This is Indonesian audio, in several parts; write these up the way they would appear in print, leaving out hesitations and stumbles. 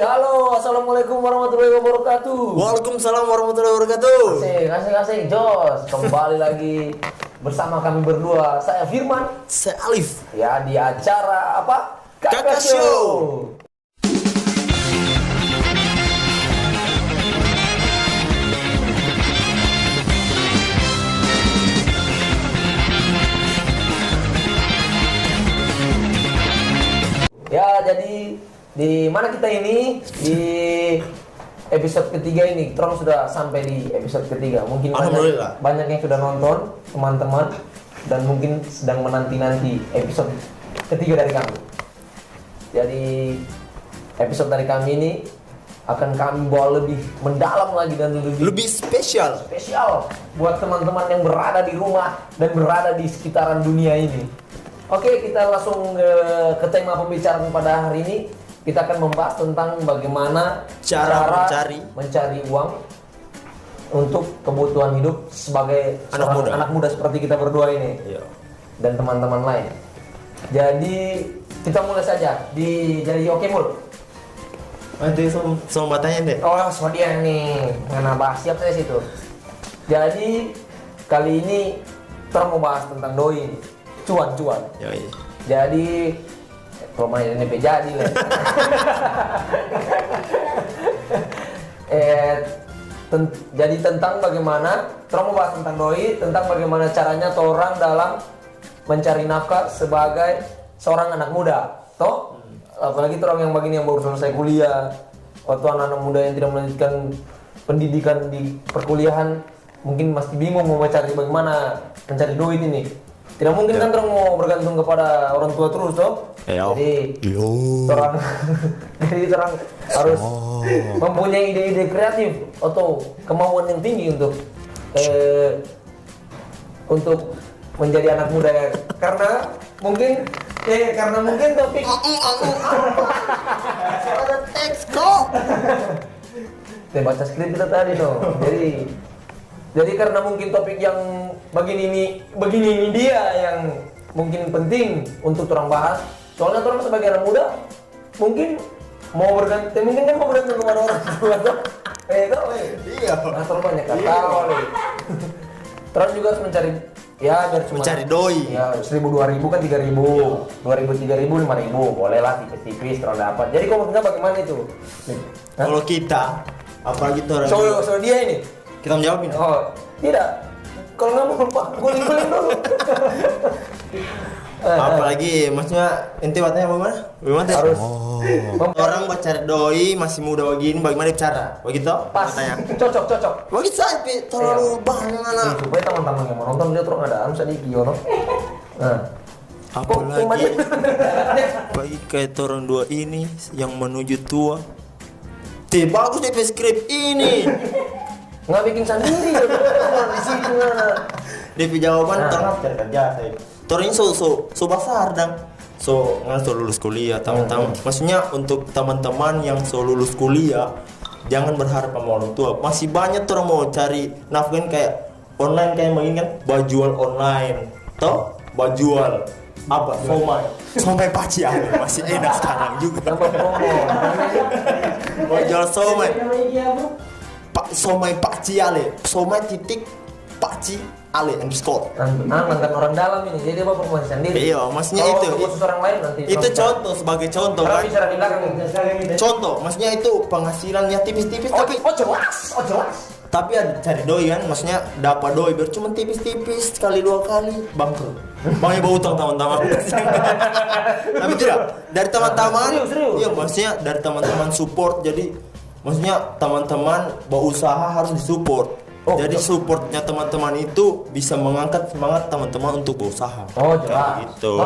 Halo, assalamualaikum warahmatullahi wabarakatuh. Waalaikumsalam warahmatullahi wabarakatuh. Asik, Jos. Kembali lagi bersama kami berdua. Saya Firman. Saya Alif. Ya, di acara apa? Kakak Show. Ya, jadi di mana kita ini? Di episode ketiga ini. Tron sudah sampai di episode ketiga. Mungkin banyak yang sudah nonton, teman-teman, dan mungkin sedang menanti-nanti episode ketiga dari kami. Jadi episode dari kami ini akan kami bawa lebih mendalam lagi dan Lebih spesial buat teman-teman yang berada di rumah dan berada di sekitaran dunia ini. Oke, kita langsung ke tema pembicaraan pada hari ini. Kita akan membahas tentang bagaimana cara mencari uang untuk kebutuhan hidup sebagai anak muda seperti kita berdua ini. Iya. Dan teman-teman lain. Jadi kita mulai saja jadi oke mul. Nanti sama tanya deh. Oh, so dia nih ngana bahas siap saya situ. Jadi kali ini kita mau bahas tentang doi nih. Cuan. Yoi. Jadi rumah ini jadi lah. Jadi tentang bagaimana mau bahas tentang doi, tentang bagaimana caranya orang dalam mencari nafkah sebagai seorang anak muda. Toh, apalagi orang yang begini yang baru selesai kuliah, atau anak-anak muda yang tidak melanjutkan pendidikan di perkuliahan, mungkin masih bingung mau mencari bagaimana mencari duit ini. Tidak mungkin kan orang mau bergantung kepada orang tua terus toh. Jadi orang harus mempunyai ide-ide kreatif atau kemauan yang tinggi untuk menjadi anak muda karena mungkin topik Ada teks kok. saya baca skrip kita tadi dong. Jadi karena mungkin topik yang begini ini dia yang mungkin penting untuk orang bahas. Soalnya orang sebagai anak muda mungkin mau bergantung kepada orang tua. Iya. Nah, terlalu banyak kata. Terus juga harus mencari mencari doi. Ya 1.000 2.000 kan 3.000. 2.000 3.000 5.000 boleh lah tipis-tipis kalau dapat. Jadi kalau menurut bagaimana itu? Kalau kita apalagi tuh orang. So dia ini. Kita menjawab ini. Oh, tidak. Kalau nggak mau lupa, guling-guling dulu. Apalagi maksudnya inti watanya bagaimana? Harus orang cari doi masih muda begini bagaimana cara? Begitu? pas. Cocok. Begitu saya terlalu banyak anak. Supaya teman-teman yang menonton dia terus ada harus ada iki ono. Nah. Apalagi bagi kayak orang dua ini yang menuju tua. Bagus deh skrip ini. Nggak bikin sendiri ya, di situ. Devi jawaban terang cari kerja saya. Torin so besar dan so lulus kuliah teman-teman. Maksudnya untuk teman-teman yang so lulus kuliah jangan berharap sama orang tua. Masih banyak orang mau cari nafkah kayak online kayak begini kan, bajual online. Toh bajual apa? Somai paci masih enak sekarang juga. Bajual somai. Somai Pakci Ale, somai titik Pakci Ale underscore. Mantan orang dalam ini, jadi bapak masih sendiri. Iya, maksudnya itu. Khusus orang lain nanti. Itu contoh sebagai contoh kan. Bicara di belakang. Contoh, maksudnya itu penghasilan ya tipis-tipis tapi. Jelas. Tapi ada cari doi kan, maksudnya dapat doi biar cuma tipis-tipis sekali dua kali bangkrut. Bangnya bawa utang teman-teman. Tapi tidak dari teman-teman. Iya, maksudnya dari teman-teman support jadi. Maksudnya teman-teman berusaha harus disupport. Jadi supportnya teman-teman itu bisa mengangkat semangat teman-teman untuk berusaha. Oh jelas. Gitu.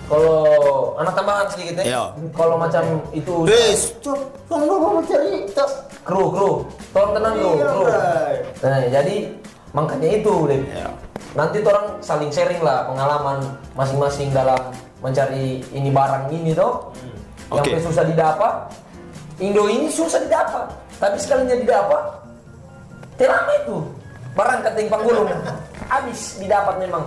Kalau anak tambahan sedikit ya. Iya. Kalau macam itu. Kamu mau cerita. Kru. Tolong tenang kru. Nah jadi makanya itu deh. Iya. Nanti orang saling sharing lah pengalaman masing-masing dalam mencari ini barang ini toh. Yang susah didapat. Indo ini susah didapat, tapi sekalinya didapat, terlama itu barang keting panggulung, habis didapat memang.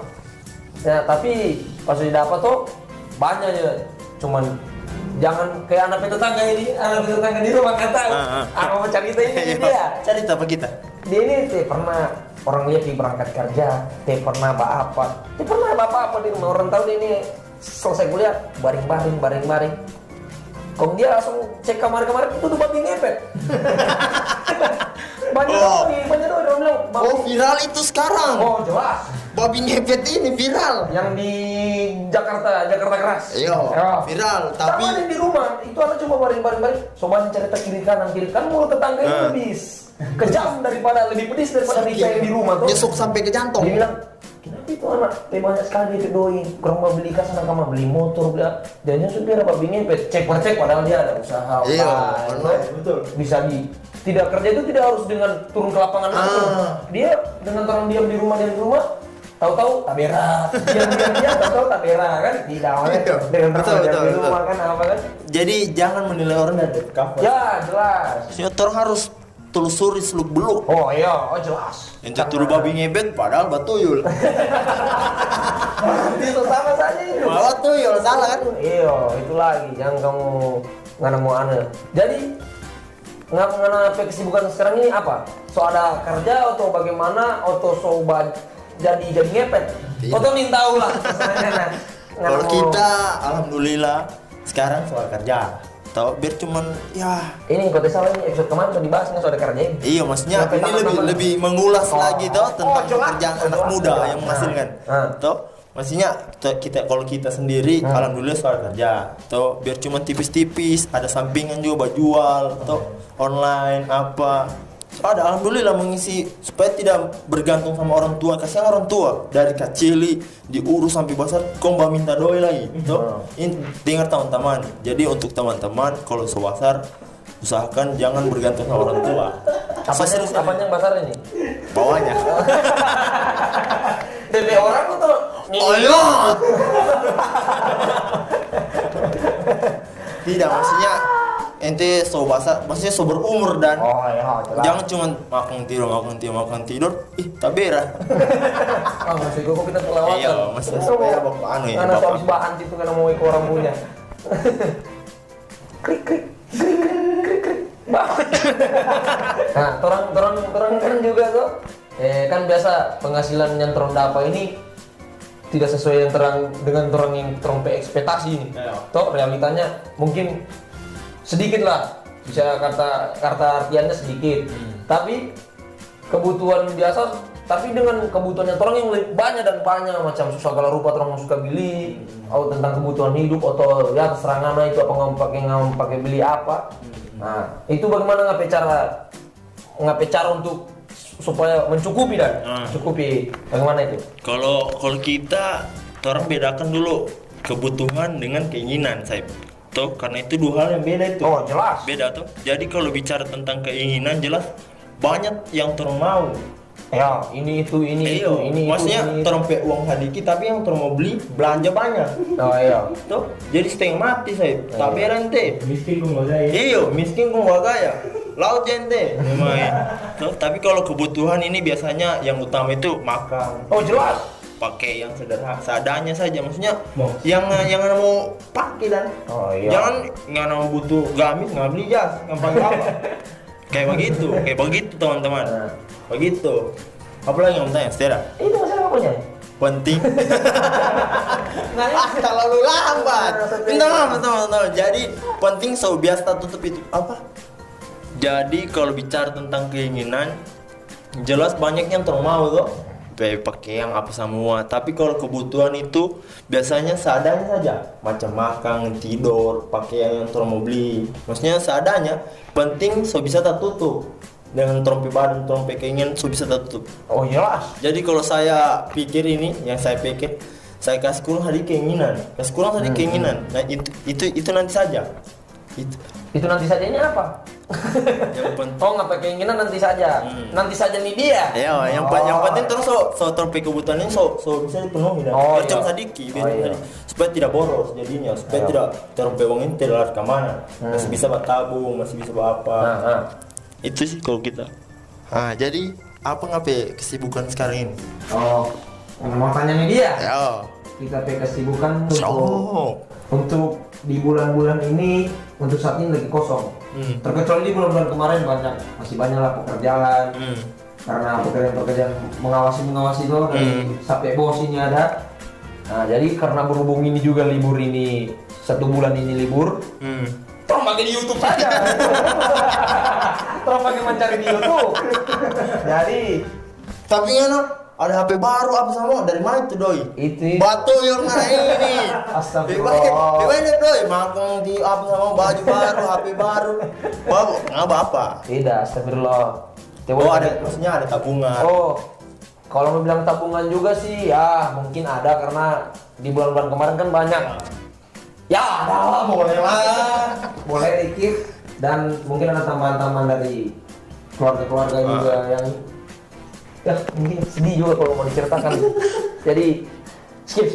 Ya, tapi pas didapat tuh banyak ya, cuman Jangan kayak anak tetangga ini, anak tetangga di rumah kan tahu. Aku mau cerita ini dia. Cerita apa kita? Dia ini pernah orang dia berangkat kerja, pernah apa? Pernah apa di rumah orang tahu dia ini selesai kuliah baring. Kong dia langsung cek kamar itu tuh babi ngepet. banyak orang bilang. Oh viral itu sekarang. Oh jelas. Babi ngepet ini viral. Yang di Jakarta keras. Iya, viral. Tapi sama di rumah itu anak cuma baring. Sobatnya cerita kiri kanan mulut tetangga itu kejam lebih pedis daripada Rika yang di rumah tuh. Nyesuk sampai ke jantung. Dia bilang, kenapa itu anak banyak sekali itu doi. Kurang mau beli kas anak beli motor dia nyesuk dia dapat ngepet. Cek padahal dia ada usaha. Iya, betul. Bisa tidak kerja itu tidak harus dengan turun ke lapangan langsung. Dia dengan orang diam di rumah tahu-tahu tabera, dia tahu-tahu tabera kan tidak dengan betul. di rumah kan apa kan. Jadi jangan menilai orang dari cover. Ya jelas. Orang harus telusuri seluk beluk. Oh iya, jelas. Ente turu babi ngebet padahal batuyul. Itu sama saja itu. Batuyul salah kan? Iya, itu lagi yang kamu nggak mau aneh. Jadi ngana kesibukan sekarang ini apa? So ada kerja atau bagaimana atau so jadi ngepet. Atau nih tahu lah. Kalau kita alhamdulillah sekarang soal kerja. Tahu biar cuman ya ini kota salah ini episode kemarin udah dibahas nih soal kerja ini. Iya maksudnya ini lebih mengulas lagi toh tentang pekerjaan anak muda yang menghasilkan. Toh maksudnya kalau kita sendiri alhamdulillah soal kerja. Toh biar cuma tipis-tipis ada sampingan juga jual toh online apa. Ada alhamdulillah mengisi supaya tidak bergantung sama orang tua. Kasihan orang tua dari kecil diurus sampai besar kau minta doi lagi toh. Ini dengar teman-teman. Jadi untuk teman-teman kalau sebesar usahakan jangan bergantung sama orang tua. Apanya yang besar ini? Bawahnya. DP orang tuh. Oh iya. Tidak maksudnya ente maksudnya so berumur dan jangan cuma makan tidur tabera. Masih kok kita kelewatan. Iya, masih supaya bapak anu ya. Karena habis bahan itu karena mau ikut orang punya. Krik. Nah, orang kan juga tuh. Kan biasa penghasilan yang terendah apa ini tidak sesuai yang dengan orang yang ekspektasi ini. Toh realitanya mungkin sedikit lah, bisa kata artiannya sedikit, tapi kebutuhan biasa, tapi dengan kebutuhan yang orang yang lebih banyak macam segala rupa orang suka beli, atau tentang kebutuhan hidup atau ya terserah ngana itu apa nggak pakai beli apa. Nah itu bagaimana ngapain cara untuk supaya mencukupi cukupi bagaimana itu? Kalau kita orang bedakan dulu kebutuhan dengan keinginan saya. Tuh, karena itu dua hal yang beda itu. Oh jelas. Beda tuh. Jadi kalau bicara tentang keinginan jelas banyak yang orang mau. Ya ini itu. Maksudnya orang pe uang sedikit tapi yang orang mau beli belanja banyak. Oh iya. Tuh, jadi setengah mati saya. Tak berente. Miskin kung gaya. Iya, miskin kung gaya. Laut jente. Tuh, tapi kalau kebutuhan ini biasanya yang utama itu makan. Oh jelas. Pakai yang sederhana seadanya saja maksudnya yang mau pakai dan jangan nggak mau butuh gamis nggak beli jas nggak pakai apa kayak begitu teman-teman begitu apalagi yang tanya Stera itu masalah apanya penting terlalu lambat betul jadi penting biasa tutup itu apa jadi kalau bicara tentang keinginan jelas banyak yang mau tuh pakai yang apa semua tapi kalau kebutuhan itu biasanya seadanya saja macam makan tidur pakai yang mau beli maksudnya seadanya penting bisa tertutup dengan trompe badan trompe keinginan bisa tertutup oh jelas jadi kalau saya pikir ini yang saya pikir saya kasih kurang hari keinginan nah itu nanti saja itu nanti saja ini apa? Nggak pakai keinginan nanti saja nih dia. Iya, yang penting terus terpenuhi kebutuhannya bisa dipenuhi dan cuma sedikit supaya tidak boros jadinya supaya tidak terpenuhi uang ini tidak lari kemana masih bisa tabung masih bisa apa itu sih kalau kita. Jadi apa kesibukan sekarang ini? Mau tanya nih dia. Ya. Kita kesibukan untuk di bulan-bulan ini untuk saat ini lagi kosong. Terkecuali di bulan-bulan kemarin masih banyak lah pekerjaan. Karena pekerjaan mengawasi itu dari sampai bos ini ada. Nah jadi karena berhubung ini juga libur ini 1 bulan ini libur, tolong pakai di YouTube saja. Tolong pakai mencari di YouTube. Jadi tapi ada HP baru apa sama dari mana itu doi? itu Batu yang mana ini? Astagfirullah. Gimana doi? Makong di apa sama baju baru, HP baru. Bawa ngapa apa? Tidak, astagfirullah. Oh ada, maksudnya ada tabungan. Oh, kalau mau bilang tabungan juga sih, ya mungkin ada karena di bulan-bulan kemarin kan banyak. Ya ada lah, boleh lah, boleh dikit. Dan mungkin ada tambahan-tambahan dari keluarga-keluarga juga yang ya mungkin sedih juga kalau mau diceritakan. Jadi skip.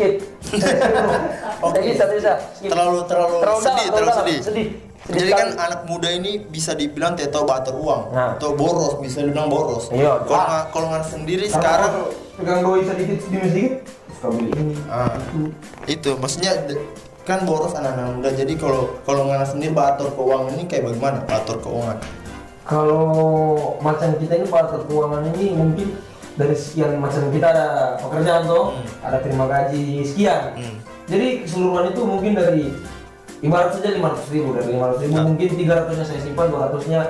Jadi bisa skip. Terlalu sedih. Jadi sekali. kan anak muda ini bisa dibilang tidak tahu batur uang, Nah. atau boros, bisa dibilang boros. Iya. Kalau nggak sendiri sekarang, pegang doi sedikit suka beli ini. itu maksudnya kan boros anak-anak muda. Jadi kalau nggak sendiri batur keuangan ini kayak bagaimana batur keuangan? Kalau macam kita ini batur keuangan ini mungkin dari sekian macam kita ada pekerjaan tuh, ada terima gaji sekian. Jadi keseluruhan itu mungkin dari ibarat saja 500.000, dari 500.000 mungkin 300-nya saya simpan, 200-nya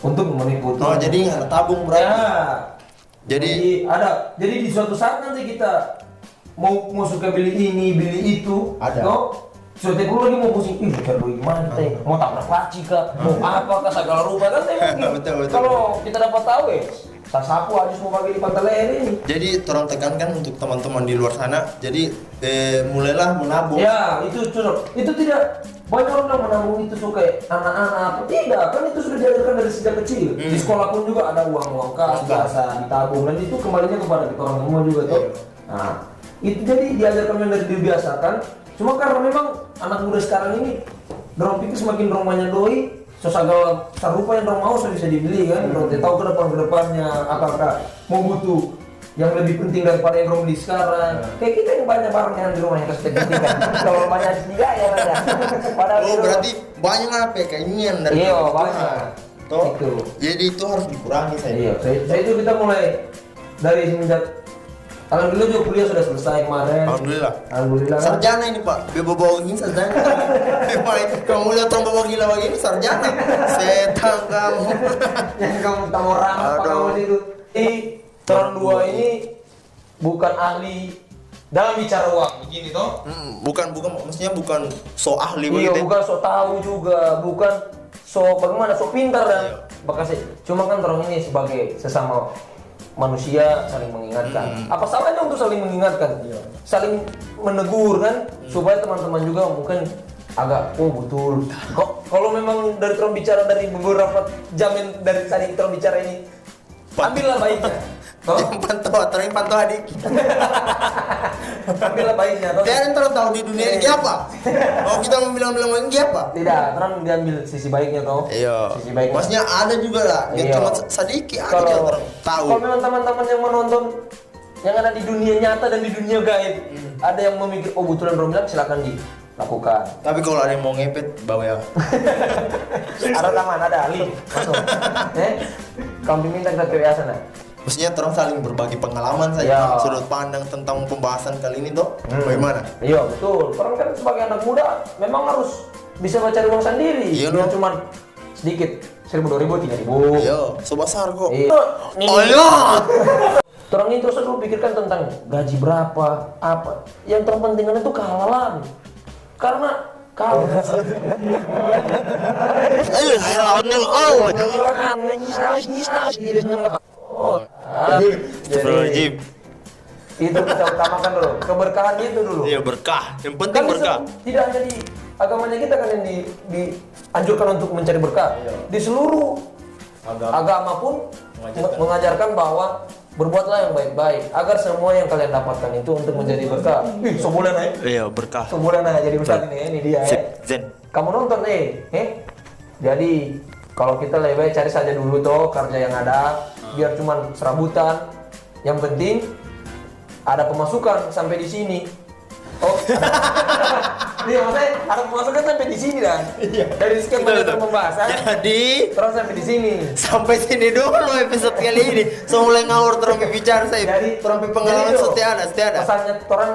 untuk memenuhi kebutuhan. Oh jadi nggak ada tabung berarti? Ya. Jadi ada. Jadi di suatu saat nanti kita mau suka beli ini, beli itu, Ada. toh suatu perlu lagi mau pusing, ih bukan duit gimana teh, mau tabrak laci kah, mau apa kah, segala rupa kan teh mungkin. Betul. Kalau kita dapat tahu sasapu harus mau bagi di pantai leher ini. Jadi tolong tekankan untuk teman-teman di luar sana. Jadi mulailah menabung. Ya itu cocok. Itu tidak banyak orang yang menabung itu suka anak-anak. Tidak, kan itu sudah diajarkan dari sejak kecil. Di sekolah pun juga ada uang kas biasa ditabung dan itu kembalinya kepada kita orang semua juga tuh. Nah itu jadi diajarkan yang dari dibiasakan. Cuma karena memang anak muda sekarang ini dorong pikir semakin romanya doi, segala serupa yang dorong mau sudah bisa dibeli kan. Dorong tahu ke depannya apakah mau butuh yang lebih penting daripada yang dorong beli sekarang. Kayak kita yang banyak barang yang di rumahnya kasih penting kan. Kalau banyak juga ya ada. Padahal Oh berarti banyak apa ya keinginan dari iya kebutuhan. banyak. Toh, Itu. jadi itu harus dikurangi saya. Iya, saya itu kita mulai dari semenjak alhamdulillah juga kuliah sudah selesai kemarin. Alhamdulillah. Alhamdulillah. Kan? Sarjana ini Pak, bawa gini sarjana. Kamu lihat orang bawa gila begini sarjana. Setan kamu. Yang kamu tahu orang apa kamu itu. Tahun 2 ini bukan ahli dalam bicara uang begini toh. Bukan maksudnya bukan so ahli Iya, begitu. bukan so tahu juga, bukan so bagaimana so pintar dan bakasi. Cuma kan orang ini sebagai sesama manusia saling mengingatkan. Apa salahnya untuk saling mengingatkan? Saling menegur kan supaya teman-teman juga mungkin agak betul. Kok kalau memang dari terus bicara dari beberapa jam yang dari tadi terus bicara ini ambillah baiknya. Toh? Pantau adik. Ambillah baiknya. Toh? Dia yang terus tahu di dunia ini apa? Kalau kita mau bilang ini apa? Tidak, terang diambil sisi baiknya toh. Iya. Sisi baiknya. Maksudnya ada juga lah. Yang Iya. cuma sedikit ada yang orang tahu. Kalau memang teman-teman yang menonton yang ada di dunia nyata dan di dunia gaib, ada yang memikir oh betulan Rom bilang silakan dilakukan. Tapi kalau ada yang mau ngepet bawa ya. Ada taman, ada link. Masuk. Kami minta kita PWA sana. Maksudnya terus saling berbagi pengalaman Ya. saya sudut pandang tentang pembahasan kali ini toh. Bagaimana? Iya betul. Orang kan sebagai anak muda memang harus bisa mencari uang sendiri. Iya, Jangan no. cuman sedikit 1.000, 2.000, 3.000. Iya, sebesar kok. Iya. Oh iya. Terang ini terus dulu pikirkan tentang gaji berapa, apa. Yang terpenting itu kehalalan. Karena kalau Astagfirullahaladzim. itu kita utamakan dulu, keberkahan itu dulu. Iya berkah. Yang penting Kan berkah. tidak hanya di agamanya kita kan yang dianjurkan untuk mencari berkah. Di seluruh agama pun mengajarkan bahwa berbuatlah yang baik-baik agar semua yang kalian dapatkan itu untuk menjadi berkah. Sebulan aja. Iya berkah. Sebulan aja jadi ustaz ini dia. Zen. Kamu nonton Jadi kalau kita lebih cari saja dulu toh kerja yang ada, biar cuman serabutan. Yang penting ada pemasukan sampai di sini. Oh, Iya, maksudnya ada pemasukan sampai di sini dan. Iya. Dari sekian banyak pembahasan. Jadi Terus sampai di sini. sampai sini dulu episode kali ini. So mulai ngawur terus bicara saya. Terus pengalaman jadi itu, setiada. Pesannya orang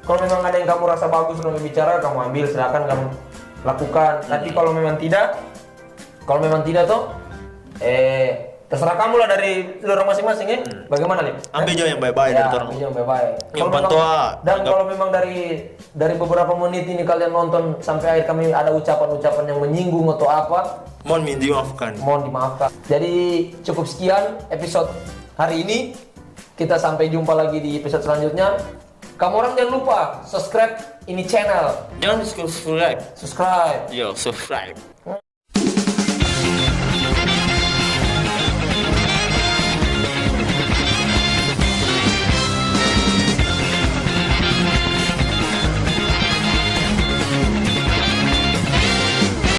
kalau memang ada yang kamu rasa bagus untuk bicara, kamu ambil, silakan kamu lakukan. Tapi kalau memang tidak tuh terserah kamu lah dari orang masing-masing ya. Bagaimana, Lip? Ambil aja yang baik-baik dari orang. Ambil yang baik-baik. Yang Kalau bantu memang- Dan kalau memang dari beberapa menit ini kalian nonton sampai akhir, kami ada ucapan-ucapan yang menyinggung atau apa, Mohon dimaafkan. mohon dimaafkan. Jadi cukup sekian episode hari ini. Kita sampai jumpa lagi di episode selanjutnya. Kamu orang jangan lupa subscribe ini channel. Jangan subscribe. Subscribe. Yo, subscribe.